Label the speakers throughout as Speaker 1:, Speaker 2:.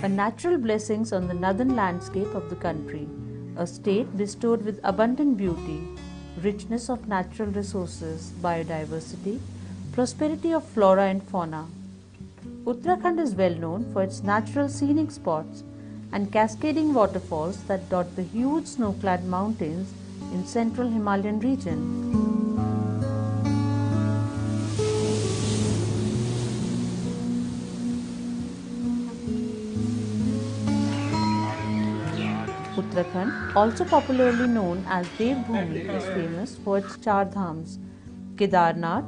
Speaker 1: A natural blessings on the northern landscape of the country, a state bestowed with abundant beauty, richness of natural resources, biodiversity, prosperity of flora and fauna. Uttarakhand is well known for its natural scenic spots and cascading waterfalls that dot the huge snow-clad mountains in central Himalayan region. Uttarakhand, also popularly known as Devbhoomi, is famous for its Char Dhams, Kedarnath,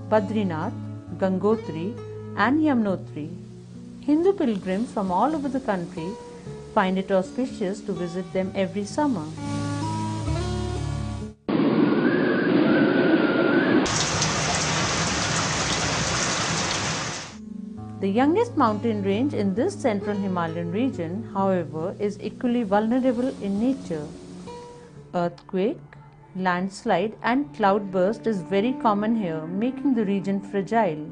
Speaker 1: Badrinath, Gangotri and Yamunotri. Hindu pilgrims from all over the country find it auspicious to visit them every summer. The youngest mountain range in this central Himalayan region, however, is equally vulnerable in nature. Earthquake, landslide and cloudburst is very common here, making the region fragile.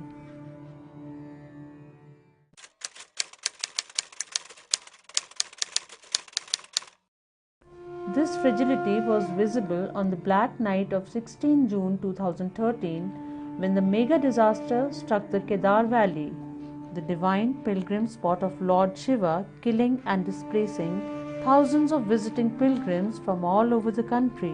Speaker 1: This fragility was visible on the black night of 16 June 2013 when the mega disaster struck the Kedar Valley, the divine pilgrim spot of Lord Shiva, killing and displacing thousands of visiting pilgrims from all over the country.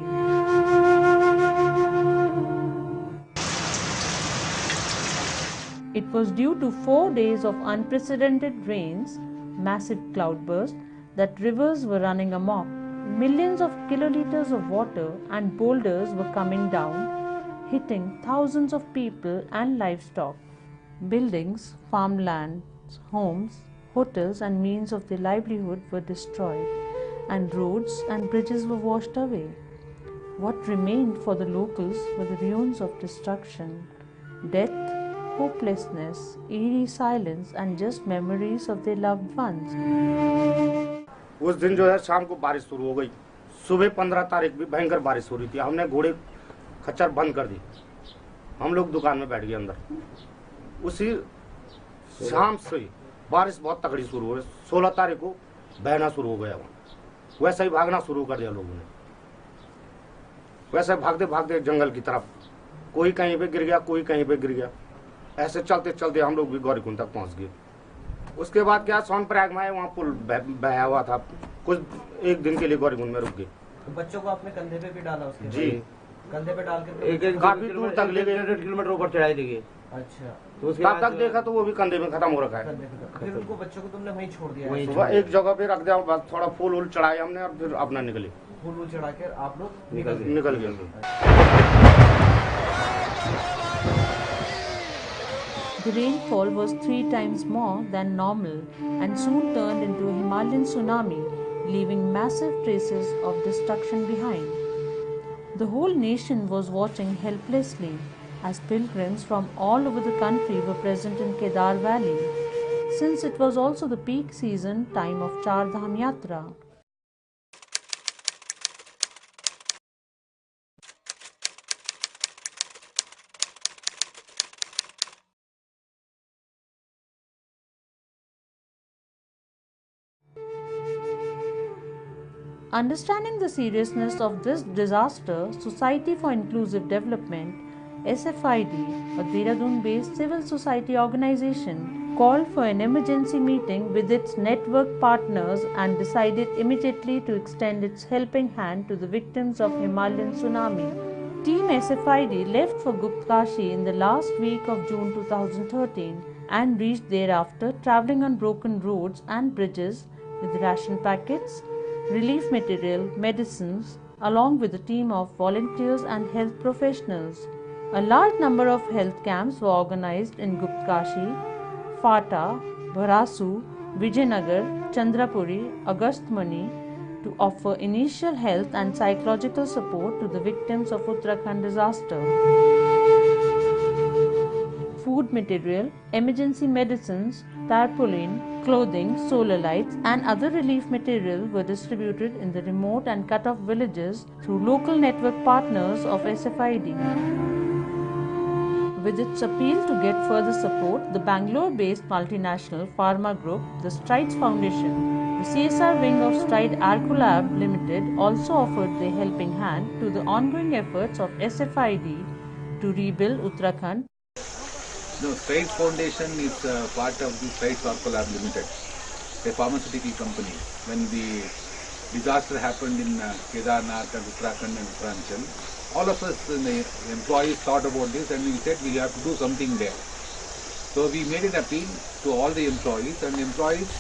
Speaker 1: It was due to 4 days of unprecedented rains, massive cloudburst, that rivers were running amok. Millions of kiloliters of water and boulders were coming down, hitting thousands of people and livestock. Buildings, farmlands, homes, hotels and means of their livelihood were destroyed, and roads and bridges were washed away. What remained for the locals were the ruins of destruction, death, hopelessness, eerie silence and just memories of their loved ones.
Speaker 2: उस दिन जो है शाम को बारिश शुरू हो गई। सुबह 15 तारीख भी भयंकर बारिश हो रही थी। हमने घोड़े खच्चर बंद कर दी, हम लोग दुकान में बैठ गए अंदर। उसी शाम से बारिश बहुत तगड़ी शुरू हो गई। 16 तारीख को बहना शुरू हो गया, वैसे ही भागना शुरू कर दिया लोगों ने। वैसे भागते भागते जंगल की तरफ, कोई कहीं पे गिर गया, कोई कहीं पे गिर गया। ऐसे चलते चलते हम लोग भी गौरीकुंड तक पहुंच गए। उसके बाद क्या सोनप्रयाग में वहाँ पुल बहा हुआ था, कुछ एक दिन के लिए गौरीकुंड में रुक गए।
Speaker 3: तो बच्चों को आपने कंधे पे भी डाला उसके?
Speaker 2: जी,
Speaker 3: कंधे पे डाल के
Speaker 2: एक काफी दूर तक ले गए, 1.5 किलोमीटर ऊपर चढ़ाई ले गए।
Speaker 3: अच्छा,
Speaker 2: तो तब तक देखा तो वो भी कंधे में खत्म हो रखा है।
Speaker 3: फिर उनको बच्चों को तुमने वहीं छोड़ दिया?
Speaker 2: सुबह एक जगह पे रख दिया, बस थोड़ा फूल वूल चढ़ाए हमने और फिर अपना निकले।
Speaker 3: फूल वूल चढ़ा के आप लोग
Speaker 2: निकल गए।
Speaker 1: The rainfall was 3 times more than normal and soon turned into a Himalayan tsunami, leaving massive traces of destruction behind. The whole nation was watching helplessly as pilgrims from all over the country were present in Kedar Valley, since it was also the peak season time of Char Dham Yatra. Understanding the seriousness of this disaster, Society for Inclusive Development, SFID, a Dehradun-based civil society organization, called for an emergency meeting with its network partners and decided immediately to extend its helping hand to the victims of Himalayan tsunami. Team SFID left for Uttarkashi in the last week of June 2013 and reached thereafter travelling on broken roads and bridges with ration packets, relief material, medicines, along with a team of volunteers and health professionals. A large number of health camps were organized in Uttarkashi, Fata, Bharasu, Vijayanagar, Chandrapuri, Agastmani to offer initial health and psychological support to the victims of Uttarakhand disaster. Food material, emergency medicines, tarpaulin, clothing, solar lights and other relief material were distributed in the remote and cut-off villages through local network partners of SFID. With its appeal to get further support, the Bangalore-based multinational Pharma Group, the Strides Foundation, the CSR wing of Stride Arcolab Ltd also offered their helping hand to the ongoing efforts of SFID to rebuild Uttarakhand.
Speaker 4: No, Strides Foundation is part of the Strides Arcolab Ltd, a pharmaceutical company. When the disaster happened in Kedarnath and Uttarakhand and Uttaranchal, all of us, the employees, thought about this and we said we have to do something there. So we made an appeal to all the employees and the employees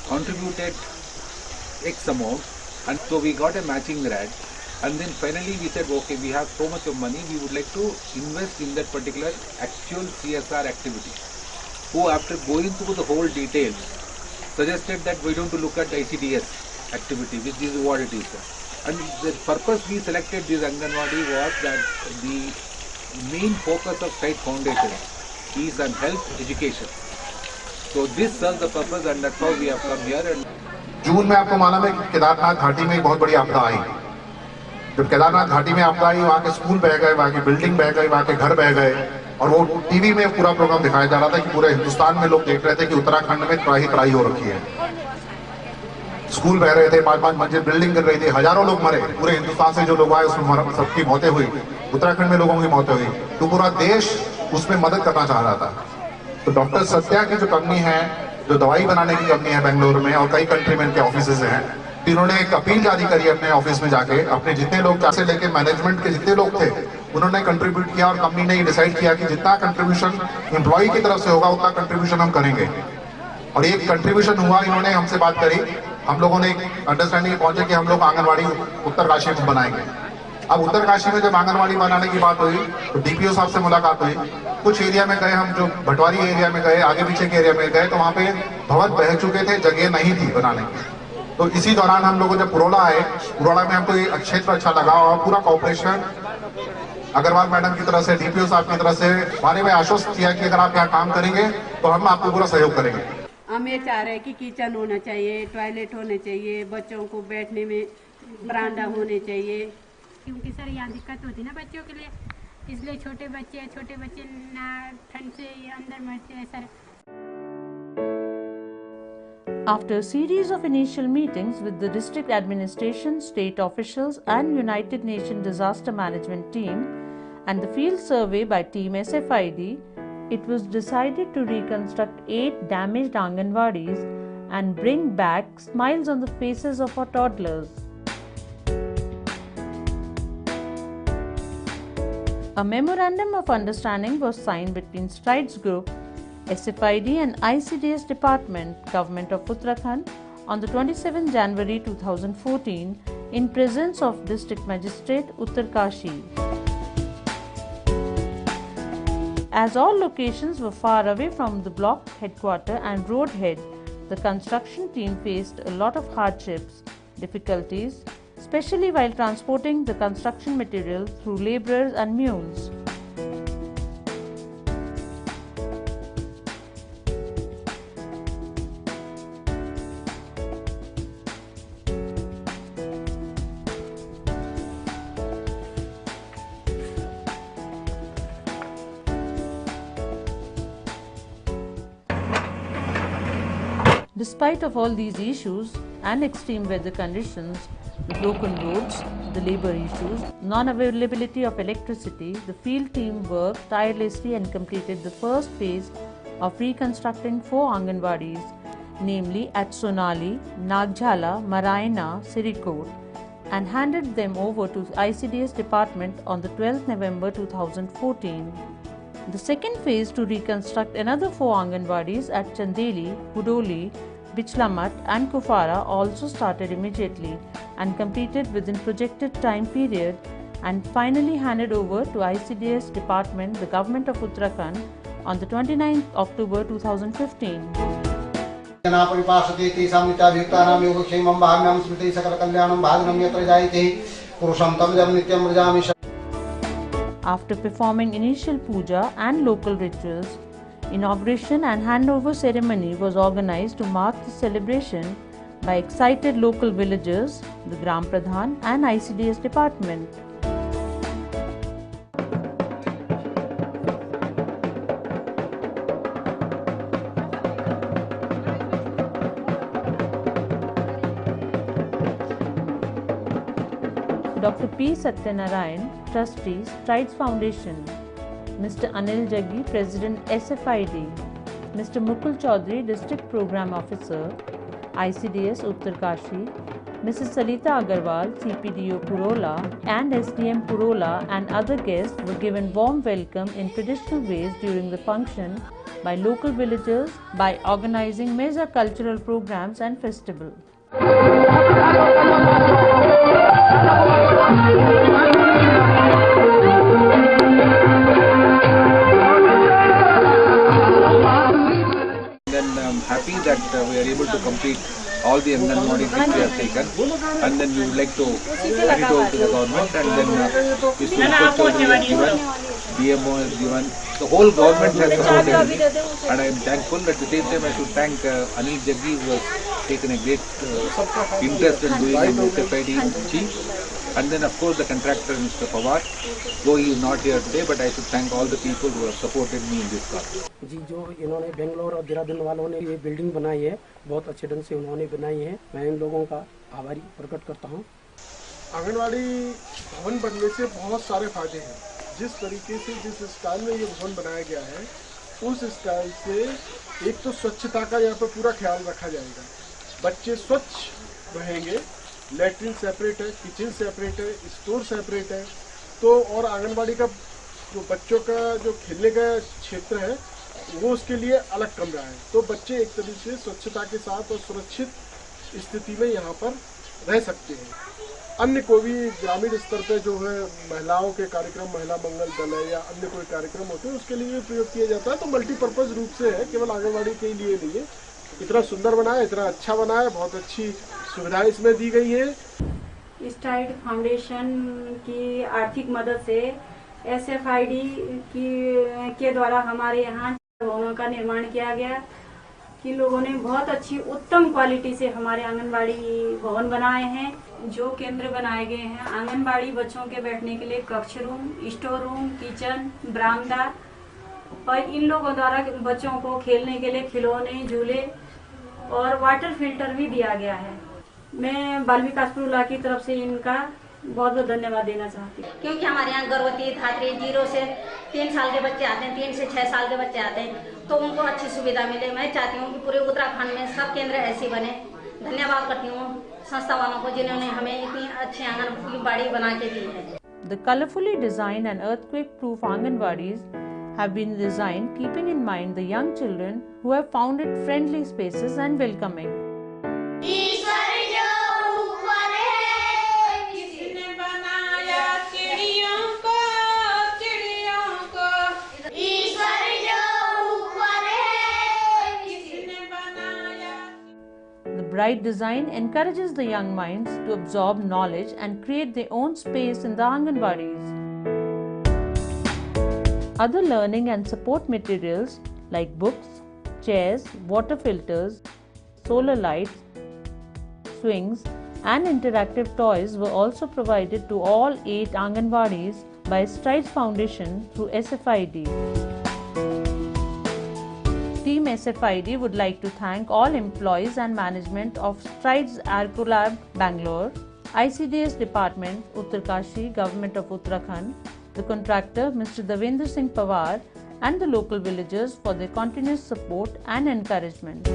Speaker 4: contributed X amount, and so we got a matching grant, and then finally we said okay, we have so much of money, we would like to invest in that particular actual CSR activity. Who, after going through the whole details, suggested that why don't you look at ICDS activity, which is what it is. And the purpose we selected this Anganwari was that the main focus of Stride Foundation is on health education. So this serves the purpose and that's how we have come here. And
Speaker 5: जून में आपको मालूम है कि केदारनाथ घाटी में एक बहुत बड़ी आपदा आई। जब केदारनाथ घाटी में आपदा आई, वहाँ के स्कूल बह गए, वहाँ की बिल्डिंग बह गई, वहाँ के घर बह गए, और वो टीवी में पूरा प्रोग्राम दिखाया जा रहा था कि पूरे हिंदुस्तान में लोग देख रहे थे कि उत्तराखंड में त्राही त्राही हो रखी है। स्कूल बह रहे थे, 5-5 मंजिल बिल्डिंग गिर रही थी, हजारों लोग मरे। पूरे हिंदुस्तान से जो लोग आए उसमें सबकी मौतें हुई, उत्तराखंड में लोगों की मौतें हुई। तो पूरा देश उसमें मदद करना चाह रहा था। तो डॉक्टर सत्या की जो कंपनी है, जो दवाई बनाने की कंपनी है बेंगलोर में, और कई कंट्री में इनके ऑफिसेज हैं, तो इन्होंने एक अपील जारी करी अपने ऑफिस में जाके, अपने जितने लोग से लेके मैनेजमेंट के जितने लोग थे उन्होंने कंट्रीब्यूट किया, और कंपनी ने ये डिसाइड किया कि जितना कंट्रीब्यूशन एम्प्लॉय की तरफ से होगा उतना कंट्रीब्यूशन हम करेंगे। और एक कंट्रीब्यूशन हुआ, इन्होंने हमसे बात करी, हम लोगों ने एक अंडरस्टैंडिंग पहुंचे कि हम लोग आंगनवाड़ी उत्तरकाशी में बनाएंगे। अब उत्तरकाशी में जब आंगनवाड़ी बनाने की बात हुई तो डीपीओ साहब से मुलाकात हुई। कुछ एरिया में गए हम, जो भटवारी एरिया में गए, आगे पीछे के एरिया में गए, तो वहाँ पे भवन बह चुके थे, जगह नहीं थी बनाने की। तो इसी दौरान हम लोग जब पुरोला आए, पुरोला में हमको ये क्षेत्र अच्छा लगा, और पूरा कॉपरेशन अग्रवाल मैडम की तरफ से, डीपीओ साहब की तरफ से हमारे में आश्वस्त किया कि अगर आप यहाँ काम करेंगे तो हम आपको पूरा सहयोग करेंगे।
Speaker 6: हम ये चाह रहे हैं कि किचन होना चाहिए, टॉयलेट होने चाहिए, बच्चों को बैठने में बरामदा होने चाहिए,
Speaker 7: क्योंकि सर यहाँ दिक्कत होती है ना बच्चों के लिए, इसलिए छोटे बच्चे ना ठंड से अंदर मरते हैं sir.
Speaker 1: After a series of initial meetings with the district administration, state officials and United Nations disaster management team and the field survey by team SFID, it was decided to reconstruct 8 damaged Anganwadis and bring back smiles on the faces of our toddlers. A memorandum of understanding was signed between Strides Group, SFID and ICDS Department, Government of Uttarakhand on the 27th January 2014 in presence of District Magistrate Uttarkashi. As all locations were far away from the block headquarters and road head, the construction team faced a lot of hardships, difficulties, especially while transporting the construction material through laborers and mules. Despite of all these issues and extreme weather conditions, the broken roads, the labor issues, non-availability of electricity, the field team worked tirelessly and completed the first phase of reconstructing 4 Anganwadis, namely at Sonali, Nagjhala, Maraina, Sirikot, and handed them over to ICDS Department on the 12th November 2014. The second phase to reconstruct another 4 Anganwadis at Chandeli, Hudoli, Bichlamat and Kufara also started immediately and completed within projected time period and finally handed over to ICDS Department, the Government of Uttarakhand on the 29th October 2015. After performing initial puja and local rituals, inauguration and handover ceremony was organized to mark the celebration by excited local villagers, the Gram Pradhan and ICDS Department. Dr. P. Satyanarayan, Trustee, Strides Foundation, Mr. Anil Jaggi, President, SFID, Mr. Mukul Chaudhary, District Program Officer, ICDS Uttarkashi, Mrs. Salita Agarwal, CPDO Purola and SDM Purola and other guests were given warm welcome in traditional ways during the function by local villagers by organizing major cultural programs and festivals.
Speaker 4: Then I'm happy that we are able to complete all the Anganwadi which we have taken, and then we would like to hand it over to the government, and then Mr. Chaudhary has given, DMO has given, the whole government has supported me, and I am thankful. At the same time, I should thank Anil Jaggi, who has taken a great interest in doing the SFID chief, and then of course the contractor Mr. Pawar, though he is not here today, but I should thank all the people who have supported me in this cause.
Speaker 8: जी जो इन्होंने बेंगलोर और देहरादून वालों ने ये building बनाई है, बहुत अच्छे ढंग से उन्होंने बनाई है, मैं इन लोगों का आभारी प्रकट करता हूँ।
Speaker 9: आंगनवाड़ी भवन बनने से बहुत सारे फायदे हैं। जिस तरीके से जिस स्टाइल में ये भवन बनाया गया है, उस स्टाइल से एक तो स्वच्छता का यहाँ पर पूरा ख्याल रखा जाएगा, बच्चे स्वच्छ रहेंगे, लैट्रिन सेपरेट है, किचन सेपरेट है, स्टोर सेपरेट है, तो और आंगनवाड़ी का जो बच्चों का जो खेलने का क्षेत्र है वो उसके लिए अलग कमरा है, तो बच्चे एक तरीके से स्वच्छता के साथ और सुरक्षित स्थिति में यहाँ पर रह सकते हैं। अन्य कोई भी ग्रामीण स्तर पर जो है महिलाओं के कार्यक्रम, महिला मंगल दल है या अन्य कोई कार्यक्रम होते हैं, उसके लिए प्रयोग किया जाता है, तो मल्टीपर्पज़ रूप से है, केवल आंगनवाड़ी के लिए नहीं है। इतना सुंदर बना है, इतना अच्छा बना है, बहुत अच्छी सुविधाएं इसमें दी गई है।
Speaker 10: स्ट्राइड फाउंडेशन की आर्थिक मदद से SFID के द्वारा हमारे यहाँ भवनों का निर्माण किया गया, कि लोगों ने बहुत अच्छी उत्तम क्वालिटी से हमारे आंगनबाड़ी भवन बनाए हैं। जो केंद्र बनाए गए हैं आंगनबाड़ी बच्चों के बैठने के लिए कक्ष रूम, स्टोर रूम, किचन, बरामदा, और इन लोगों द्वारा बच्चों को खेलने के लिए खिलौने, झूले और वाटर फिल्टर भी दिया गया है। मैं बाल विकास पुरोला की तरफ से इनका बहुत बहुत धन्यवाद देना चाहती हूँ,
Speaker 11: क्योंकि हमारे यहाँ गर्भवती, धात्री, 0 से 3 साल के बच्चे आते हैं, 3 से 6 साल के बच्चे आते हैं, तो उनको अच्छी सुविधा मिले। मैं चाहती हूँ कि पूरे उत्तराखंड में सब केंद्र ऐसे बने। धन्यवाद करती हूँ संस्था वालों को जिन्होंने हमें इतनी अच्छी आंगनबाड़ी बना के दी है।
Speaker 1: The colorfully designed and earthquake-proof Anganwadis have been designed keeping in mind the young children who have found it friendly spaces and welcoming. The bright design encourages the young minds to absorb knowledge and create their own space in the Anganwadis. Other learning and support materials like books, chairs, water filters, solar lights, swings and interactive toys were also provided to all 8 Anganwadis by Strides Foundation through SFID. Team SFID would like to thank all employees and management of Strides Arcolab Bangalore, ICDS Department, Uttarkashi, Govt of Uttarakhand, the contractor Mr. Devendra Singh Pawar and the local villagers for their continuous support and encouragement.